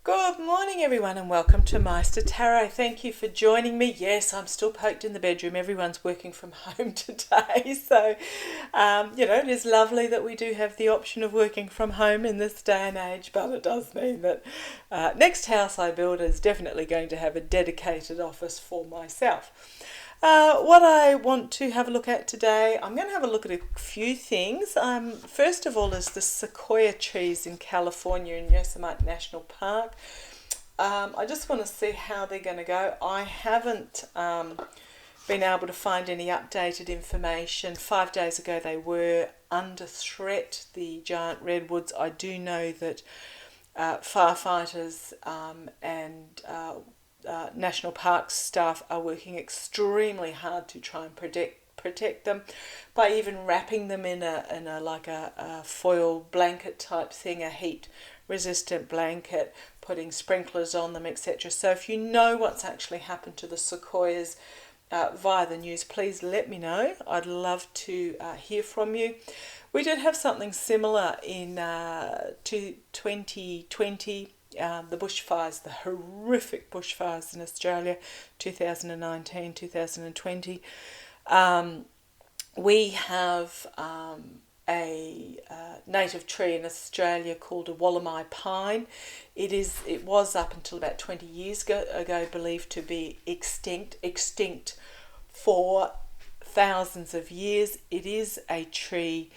Good morning, everyone, and welcome to Meister Tarot. Thank you for joining me. Yes, I'm still poked in the bedroom. Everyone's working from home today, so it is lovely that we do have the option of working from home in this day and age. But it does mean that next house I build is definitely going to have a dedicated office for myself. What I want to have a look at today, I'm going to have a look at a few things. First of all is the sequoia trees in California in Yosemite National Park. I just want to see how they're going to go. I haven't been able to find any updated information. 5 days ago they were under threat, the giant redwoods. I do know that firefighters and National Park staff are working extremely hard to try and protect them by even wrapping them in a foil blanket type thing, a heat resistant blanket, putting sprinklers on them, etc. So if you know what's actually happened to the sequoias via the news, please let me know. I'd love to hear from you. We did have something similar in 2020. The bushfires, the horrific bushfires in Australia, 2019, 2020. We have a native tree in Australia called a Wallamai pine. It was up until about 20 years ago believed to be extinct for thousands of years. It is a tree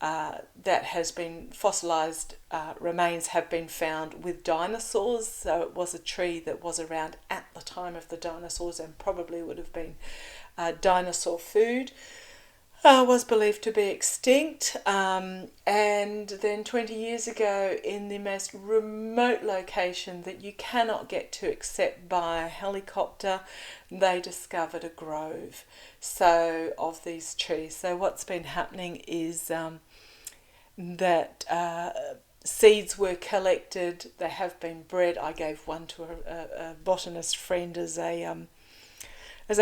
that has been fossilised remains have been found with dinosaurs, so it was a tree that was around at the time of the dinosaurs and probably would have been dinosaur food. Was believed to be extinct, and then 20 years ago, in the most remote location that you cannot get to except by a helicopter, they discovered a grove of these trees. So what's been happening is that seeds were collected, they have been bred. I gave one to a botanist friend as a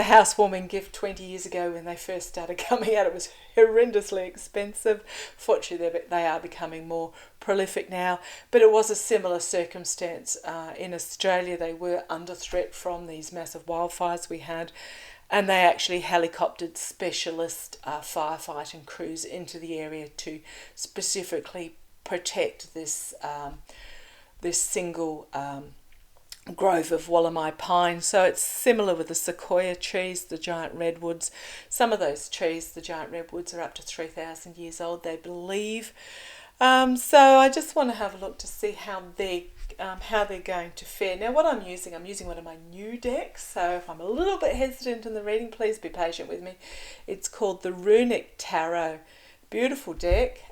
housewarming gift 20 years ago when they first started coming out. It was horrendously expensive. Fortunately, they are becoming more prolific now. But it was a similar circumstance in Australia. They were under threat from these massive wildfires we had, and they actually helicoptered specialist firefighting crews into the area to specifically protect this single grove of Wallamai pine. So it's similar with the sequoia trees, the giant redwoods. Some of those trees, the giant redwoods, are up to 3,000 years old, they believe. So I just want to have a look to see how they're going to fare. Now what I'm using one of my new decks, so if I'm a little bit hesitant in the reading, please be patient with me. It's called the Runic Tarot. Beautiful deck.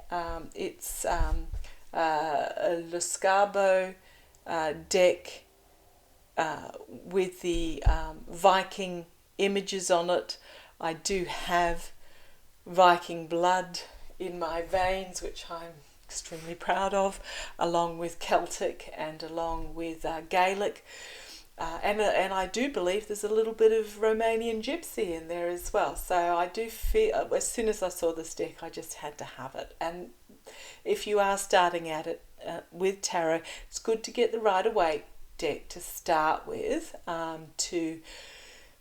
It's a Luscabo deck with the Viking images on it. I do have Viking blood in my veins, which I'm extremely proud of, along with Celtic and along with Gaelic. And I do believe there's a little bit of Romanian gypsy in there as well. So I do feel, as soon as I saw this deck, I just had to have it. And if you are starting at it with tarot, it's good to get the Rider-Waite deck to start with, to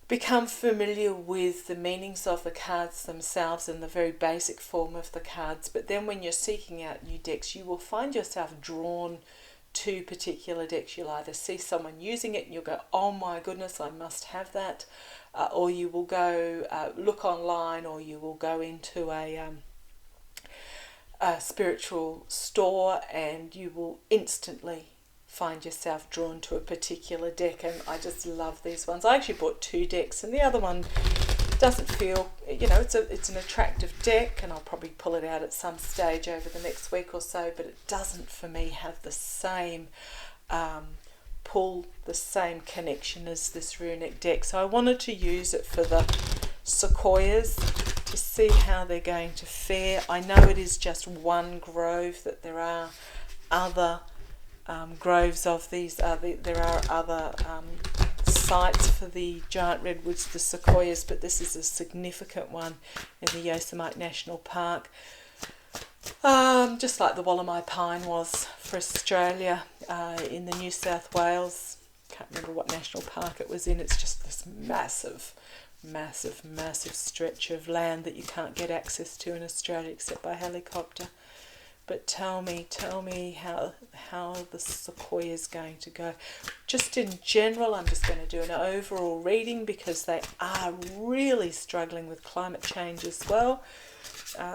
become familiar with the meanings of the cards themselves and the very basic form of the cards. But then when you're seeking out new decks, you will find yourself drawn to particular decks. You'll either see someone using it and you'll go, oh my goodness, I must have that, or you will go look online, or you will go into a spiritual store and you will instantly find yourself drawn to a particular deck. And I just love these ones. I actually bought 2 decks, and the other one doesn't feel, it's an attractive deck, and I'll probably pull it out at some stage over the next week or so, but it doesn't for me have the same pull, the same connection as this runic deck. So I wanted to use it for the sequoias to see how they're going to fare. I know it is just one grove, that there are other groves of these. There are other sites for the giant redwoods, the sequoias, but this is a significant one in the Yosemite National Park. Just like the Wallamai pine was for Australia in the New South Wales, can't remember what national park it was in, it's just this massive stretch of land that you can't get access to in Australia except by helicopter. But tell me how the Sequoia is going to go. Just in general, I'm just going to do an overall reading because they are really struggling with climate change as well.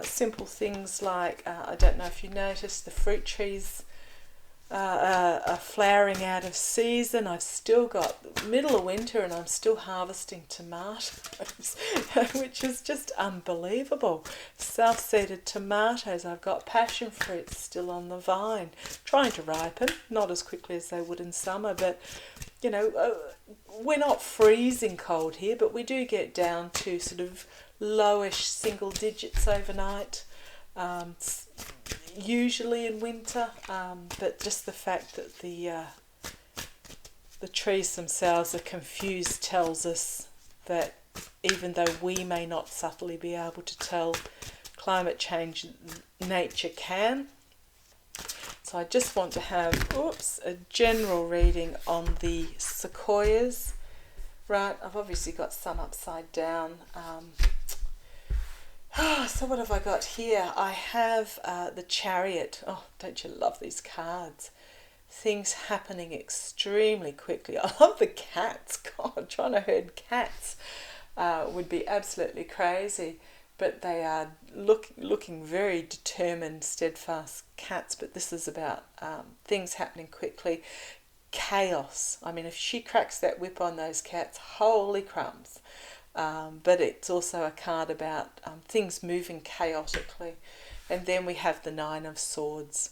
Simple things like, I don't know if you noticed, the fruit trees are flowering out of season. I've still got the middle of winter and I'm still harvesting tomatoes, which is just unbelievable. Self-seeded tomatoes. I've got passion fruits still on the vine, trying to ripen, not as quickly as they would in summer, but you know, we're not freezing cold here, but we do get down to sort of lowish single digits overnight. Usually in winter, but just the fact that the trees themselves are confused tells us that even though we may not subtly be able to tell climate change, nature can. So I just want to have a general reading on the Sequoias. Right, I've obviously got some upside down. So what have I got here? I have the Chariot. Oh, don't you love these cards? Things happening extremely quickly. I love the cats. God, trying to herd cats would be absolutely crazy. But they are looking very determined, steadfast cats. But this is about things happening quickly. Chaos. I mean, if she cracks that whip on those cats, holy crumbs. But it's also a card about things moving chaotically. And then we have the Nine of Swords.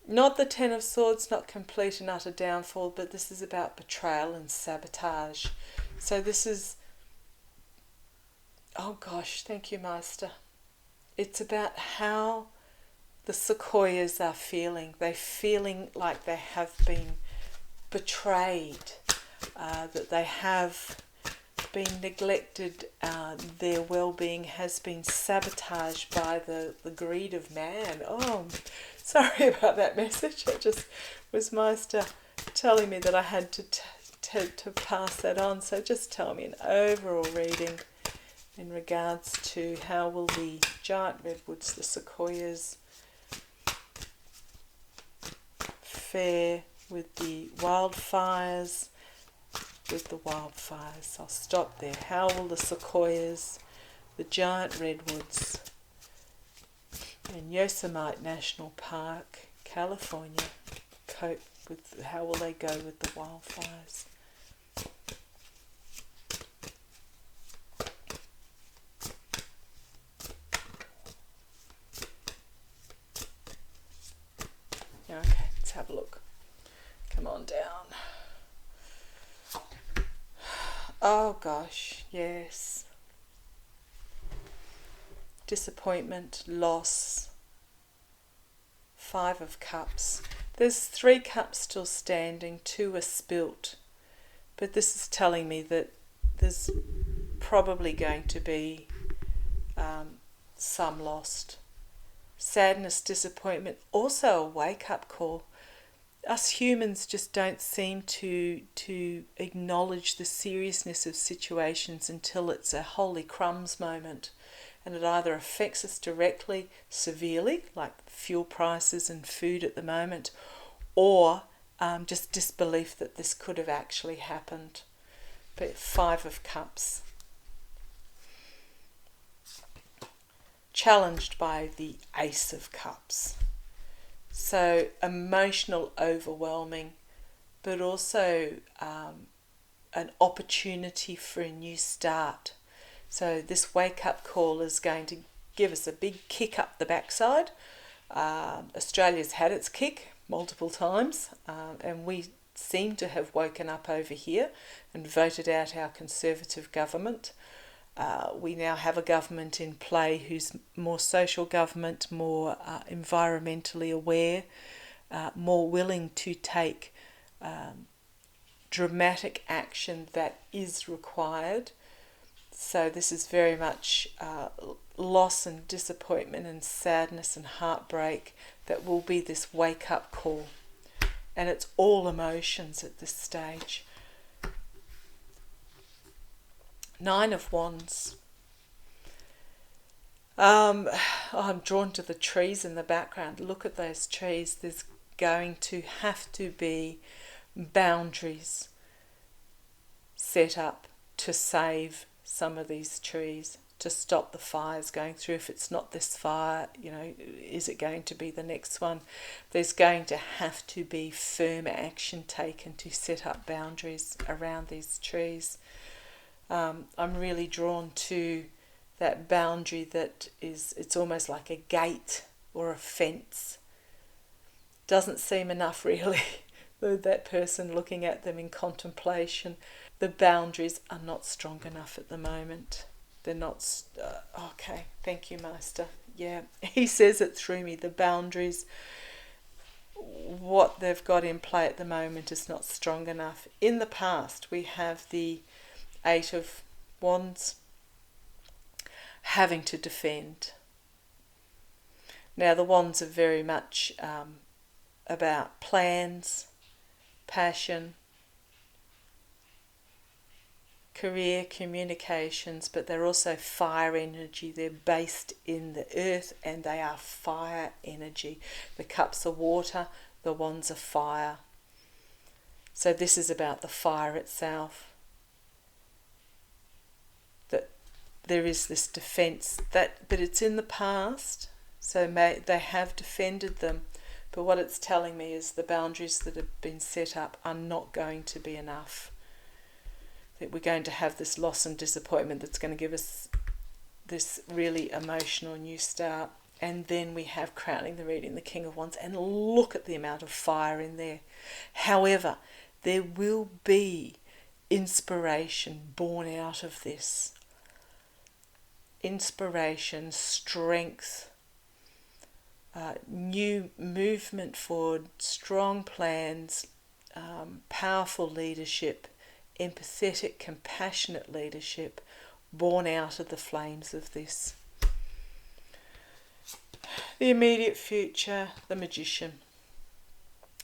Not the Ten of Swords, not complete and utter downfall, but this is about betrayal and sabotage. So this is, oh gosh, thank you, Master. It's about how the Sequoias are feeling. They're feeling like they have been betrayed, that they have been neglected, their well-being has been sabotaged by the greed of man. Oh, sorry about that message. It just was Meister telling me that I had to pass that on. So just tell me an overall reading in regards to how will the giant redwoods, the Sequoias, fare with the wildfires. I'll stop there. How will the Sequoias, the giant redwoods in Yosemite National Park, California, cope with, how will they go with the wildfires? Okay, let's have a look. Come on down. Oh gosh, yes. Disappointment, loss. 5 of Cups. There's 3 cups still standing, 2 are spilt. But this is telling me that there's probably going to be some lost. Sadness, disappointment, also a wake-up call. Us humans just don't seem to acknowledge the seriousness of situations until it's a holy crumbs moment, and it either affects us directly, severely, like fuel prices and food at the moment, or just disbelief that this could have actually happened. But 5 of Cups. Challenged by the Ace of Cups. So emotional, overwhelming, but also an opportunity for a new start. So this wake-up call is going to give us a big kick up the backside. Australia's had its kick multiple times, and we seem to have woken up over here and voted out our Conservative government. We now have a government in play who's more social government, more environmentally aware, more willing to take dramatic action that is required. So this is very much loss and disappointment and sadness and heartbreak that will be this wake-up call. And it's all emotions at this stage. Nine of Wands. I'm drawn to the trees in the background. Look at those trees. There's going to have to be boundaries set up to save some of these trees, to stop the fires going through. If it's not this fire, is it going to be the next one? There's going to have to be firm action taken to set up boundaries around these trees. I'm really drawn to that boundary it's almost like a gate or a fence. Doesn't seem enough really. That person looking at them in contemplation. The boundaries are not strong enough at the moment. They're not... okay, thank you, Master. Yeah, he says it through me. The boundaries, what they've got in play at the moment is not strong enough. In the past, we have the Eight of Wands having to defend. Now, the Wands are very much about plans, passion, career, communications, but they're also fire energy. They're based in the earth and they are fire energy. The cups are water, the wands are fire. So this is about the fire itself. That there is this defense, but it's in the past, so they have defended them. But what it's telling me is the boundaries that have been set up are not going to be enough. That we're going to have this loss and disappointment that's going to give us this really emotional new start. And then we have crowning the reading, the King of Wands, and look at the amount of fire in there. However, there will be inspiration born out of this. Inspiration, strength, new movement forward, strong plans, powerful leadership, empathetic, compassionate leadership born out of the flames of this. The immediate future, the Magician,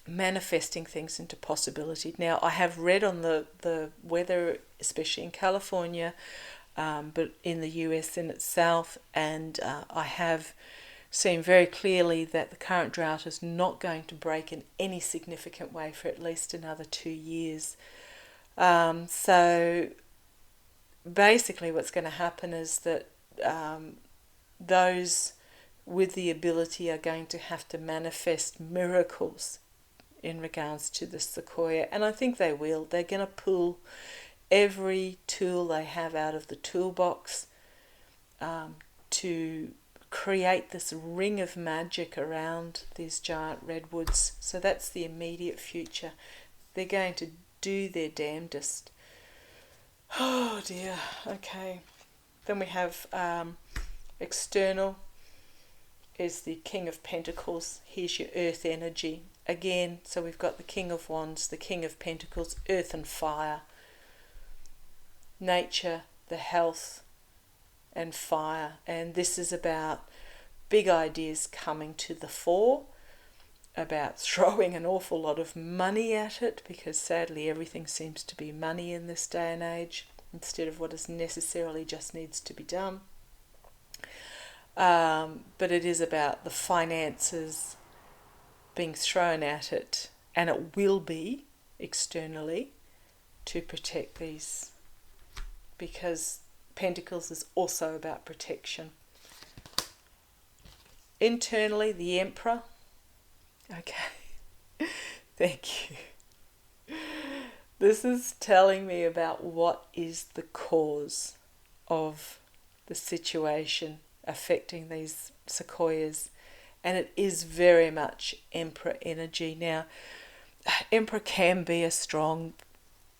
manifesting things into possibility. Now, I have read on the weather, especially in California, but in the US in itself, and I have seen very clearly that the current drought is not going to break in any significant way for at least another 2 years. So basically what's going to happen is that those with the ability are going to have to manifest miracles in regards to the Sequoia, and I think they will. They're going to pull every tool they have out of the toolbox to create this ring of magic around these giant redwoods. So that's the immediate future. They're going to do their damnedest. Oh dear. Okay. Then we have external is the King of Pentacles. Here's your earth energy. Again, so we've got the King of Wands, the King of Pentacles, earth and fire. Nature, the health, and fire. And this is about big ideas coming to the fore, about throwing an awful lot of money at it, because sadly everything seems to be money in this day and age instead of what is necessarily just needs to be done. But it is about the finances being thrown at it, and it will be externally to protect these, because Pentacles is also about protection. Internally, the Emperor. Okay, thank you. This is telling me about what is the cause of the situation affecting these Sequoias, and it is very much Emperor energy. Now, Emperor can be a strong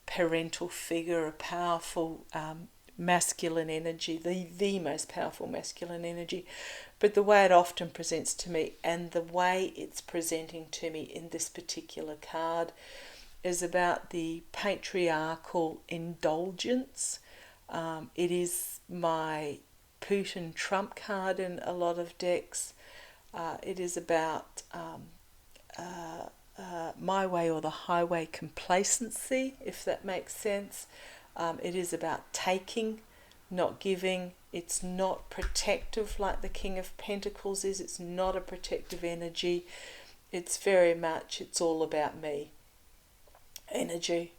parental figure, a powerful masculine energy, the most powerful masculine energy, but the way it often presents to me, and the way it's presenting to me in this particular card, is about the patriarchal indulgence. It is my Putin trump card in a lot of decks. It is about my way or the highway complacency, if that makes sense. It is about taking, not giving. It's not protective like the King of Pentacles is. It's not a protective energy. It's very much, it's all about me energy.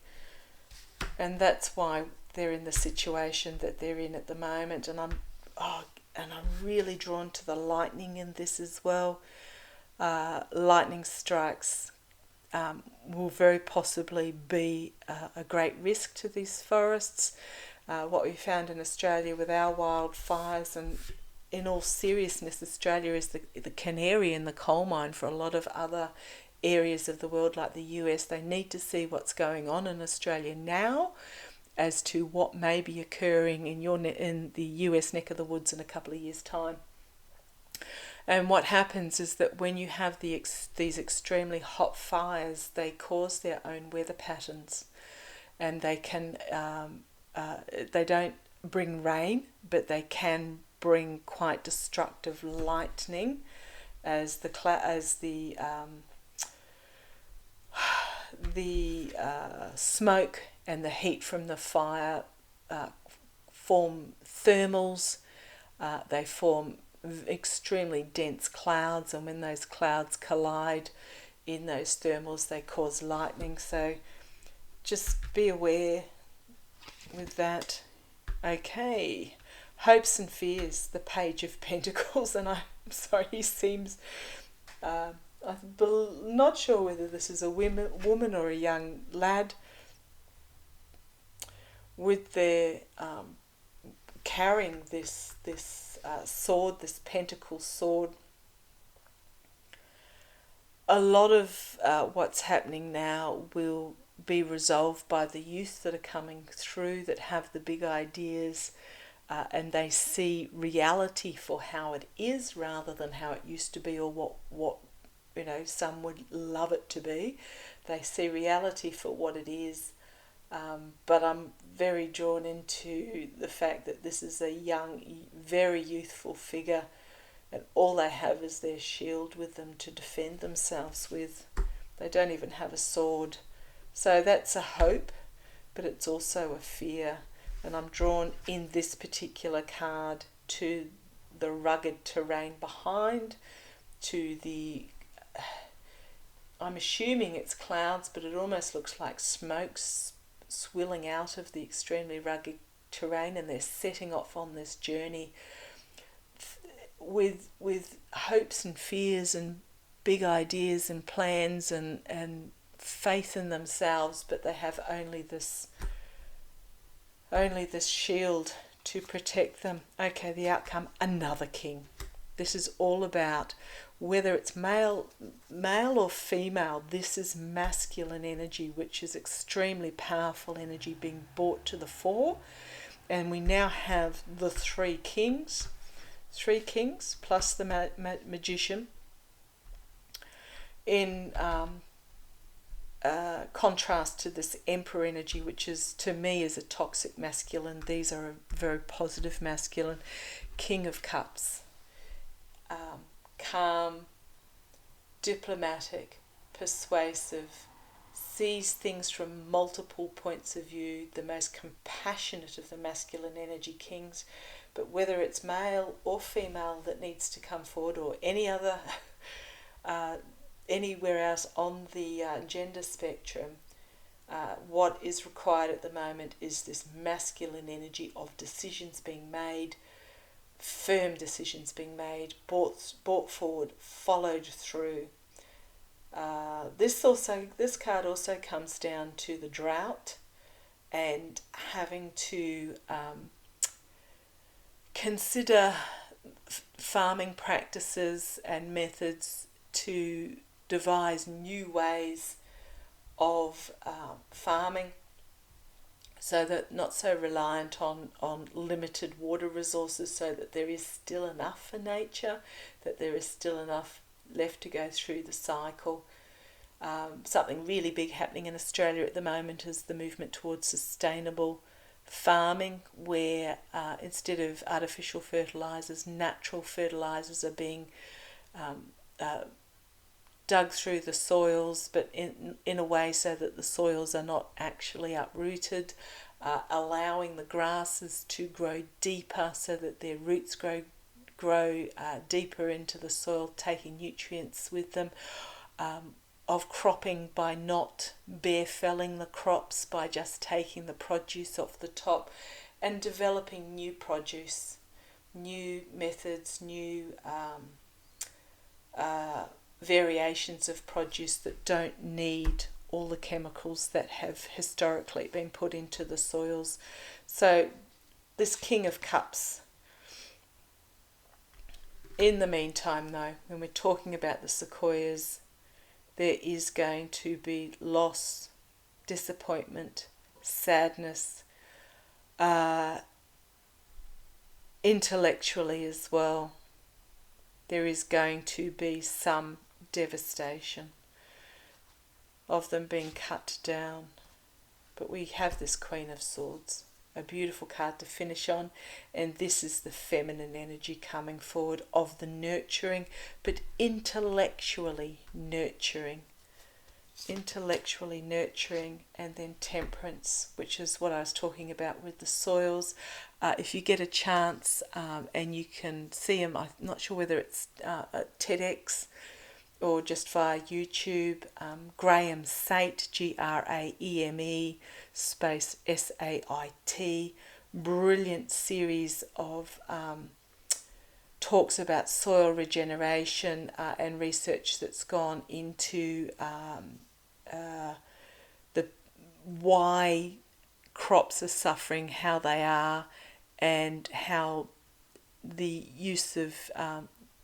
And that's why they're in the situation that they're in at the moment. And I'm really drawn to the lightning in this as well. Lightning strikes will very possibly be a great risk to these forests. What we found in Australia with our wildfires, and in all seriousness, Australia is the canary in the coal mine for a lot of other areas of the world like the US. They need to see what's going on in Australia now as to what may be occurring in the US neck of the woods in a couple of years' time. And what happens is that when you have these extremely hot fires, they cause their own weather patterns, and they can they don't bring rain, but they can bring quite destructive lightning, as the smoke and the heat from the fire form thermals. They form extremely dense clouds, and when those clouds collide in those thermals, they cause lightning. So just be aware with that. Okay, hopes and fears, the Page of Pentacles, and I'm sorry, he seems I'm not sure whether this is a woman or a young lad with their carrying this sword, this pentacle sword. A lot of what's happening now will be resolved by the youth that are coming through, that have the big ideas, and they see reality for how it is rather than how it used to be, or what some would love it to be. They see reality for what it is. But I'm very drawn into the fact that this is a young, very youthful figure, and all they have is their shield with them to defend themselves with. They don't even have a sword. So that's a hope, but it's also a fear. And I'm drawn in this particular card to the rugged terrain behind, to the, I'm assuming it's clouds, but it almost looks like smoke swilling out of the extremely rugged terrain, and they're setting off on this journey with hopes and fears and big ideas and plans and faith in themselves, but they have only this shield to protect them. Okay, the outcome, another king. This is all about whether it's male or female. This is masculine energy, which is extremely powerful energy being brought to the fore. And we now have the three kings plus the magician, in contrast to this emperor energy, which is, to me, is a toxic masculine. These are a very positive masculine. King of Cups, calm, diplomatic, persuasive, sees things from multiple points of view, the most compassionate of the masculine energy kings. But whether it's male or female that needs to come forward, or any other anywhere else on the gender spectrum, what is required at the moment is this masculine energy of decisions being made, firm decisions being made, brought forward, followed through. This card also comes down to the drought and having to consider farming practices and methods to devise new ways of farming, so that not so reliant on limited water resources, so that there is still enough for nature, that there is still enough left to go through the cycle. Something really big happening in Australia at the moment is the movement towards sustainable farming, where instead of artificial fertilisers, natural fertilisers are being dug through the soils, but in a way so that the soils are not actually uprooted, allowing the grasses to grow deeper so that their roots grow deeper into the soil, taking nutrients with them, of cropping by not bare felling the crops, by just taking the produce off the top, and developing new produce, new methods, new variations of produce that don't need all the chemicals that have historically been put into the soils. So this King of Cups. In the meantime, though, when we're talking about the sequoias, there is going to be loss, disappointment, sadness, intellectually as well. There is going to be some devastation of them being cut down. But we have this Queen of Swords, a beautiful card to finish on, and this is the feminine energy coming forward of the nurturing, but intellectually nurturing, and then temperance, which is what I was talking about with the soils. If you get a chance and you can see them, I'm not sure whether it's at TEDx or just via YouTube, Graham Sait, Graeme space SAIT, brilliant series of talks about soil regeneration and research that's gone into the why crops are suffering how they are, and how the use of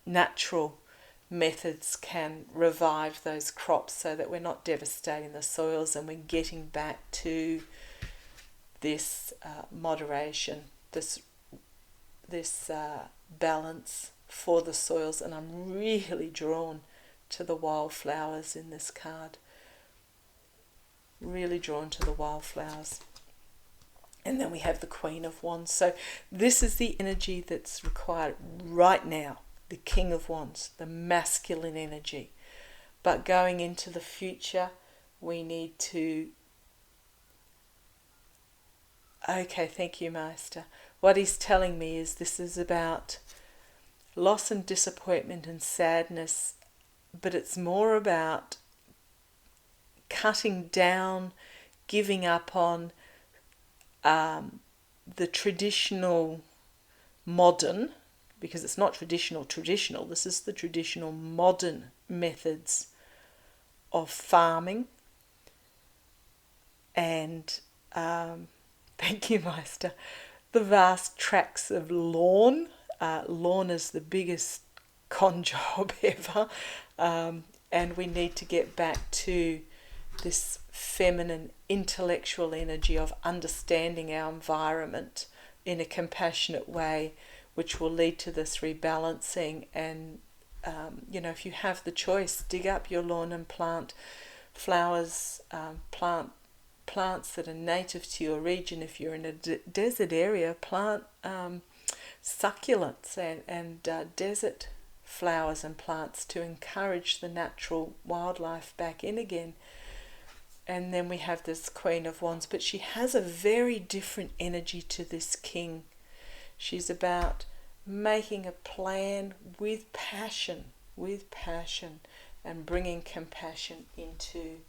natural methods can revive those crops so that we're not devastating the soils and we're getting back to this moderation, this balance for the soils. And I'm really drawn to the wildflowers in this card. Really drawn to the wildflowers. And then we have the Queen of Wands. So this is the energy that's required right now. The King of Wands, the masculine energy. But going into the future, we need to... Okay, thank you, Master. What he's telling me is this is about loss and disappointment and sadness, but it's more about cutting down, giving up on the traditional modern, because it's not traditional, this is the traditional modern methods of farming. And thank you, Meister, the vast tracts of lawn. Lawn is the biggest con job ever, and we need to get back to this feminine intellectual energy of understanding our environment in a compassionate way, which will lead to this rebalancing. And if you have the choice, dig up your lawn and plant flowers, plants that are native to your region. If you're in a desert area, plant succulents and desert flowers and plants to encourage the natural wildlife back in again. And then we have this Queen of Wands, but she has a very different energy to this King. She's about making a plan with passion, and bringing compassion into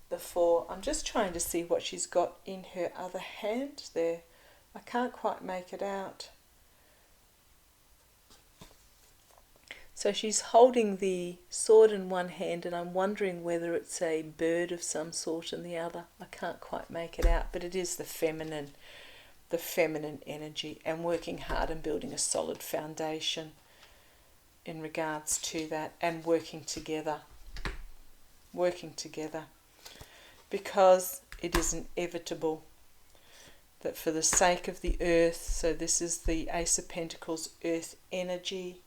the fore. I'm just trying to see what she's got in her other hand there. I can't quite make it out. So she's holding the sword in one hand, and I'm wondering whether it's a bird of some sort in the other. I can't quite make it out, but it is the feminine energy, and working hard and building a solid foundation in regards to that, and working together, because it is inevitable that for the sake of the earth, so this is the Ace of Pentacles, earth energy,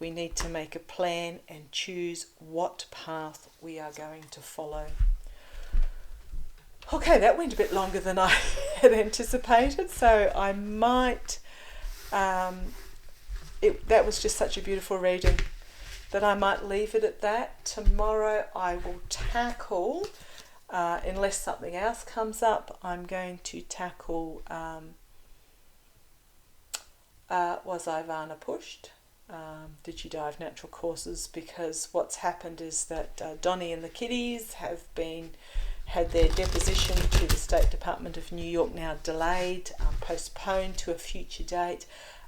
we need to make a plan and choose what path we are going to follow. Okay, that went a bit longer than I had anticipated, so I might... that was just such a beautiful reading. that I might leave it at that. Tomorrow I will tackle, unless something else comes up, I'm going to tackle was Ivana pushed? Did she die of natural causes? Because what's happened is that Donnie and the kiddies have had their deposition to the State Department of New York now delayed, postponed to a future date,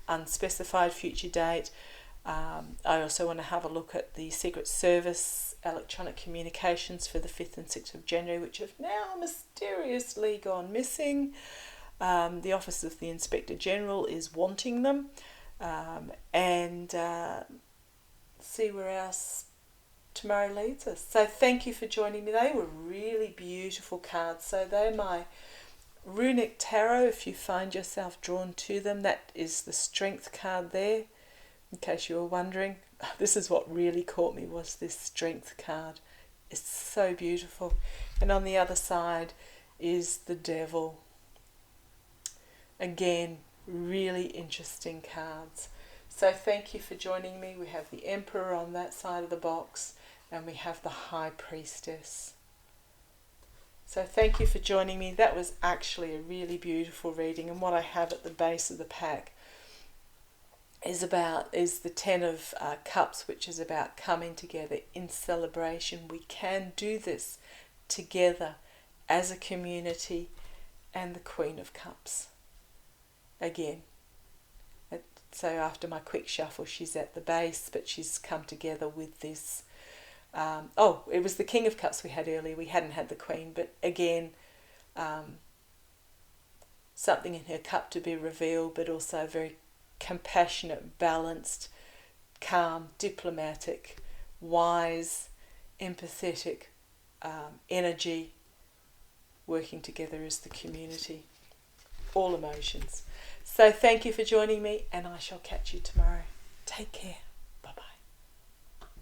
unspecified future date. I also want to have a look at the Secret Service electronic communications for the 5th and 6th of January, which have now mysteriously gone missing. The Office of the Inspector General is wanting them, and see where else tomorrow leads us. So thank you for joining me. They were really beautiful cards. So they're my Runic Tarot, if you find yourself drawn to them. That is the Strength card there, in case you were wondering. This is what really caught me, was this Strength card. It's so beautiful. And on the other side is the Devil. Again, really interesting cards. So thank you for joining me. We have the Emperor on that side of the box, and we have the High Priestess. So thank you for joining me. That was actually a really beautiful reading, and what I have at the base of the pack is the Ten of Cups, which is about coming together in celebration. We can do this together as a community, and the Queen of Cups. Again, so after my quick shuffle, she's at the base, but she's come together with this. It was the King of Cups we had earlier. We hadn't had the Queen, but again, something in her cup to be revealed, but also very compassionate, balanced, calm, diplomatic, wise, empathetic energy, working together as the community. All emotions. So thank you for joining me, and I shall catch you tomorrow. Take care.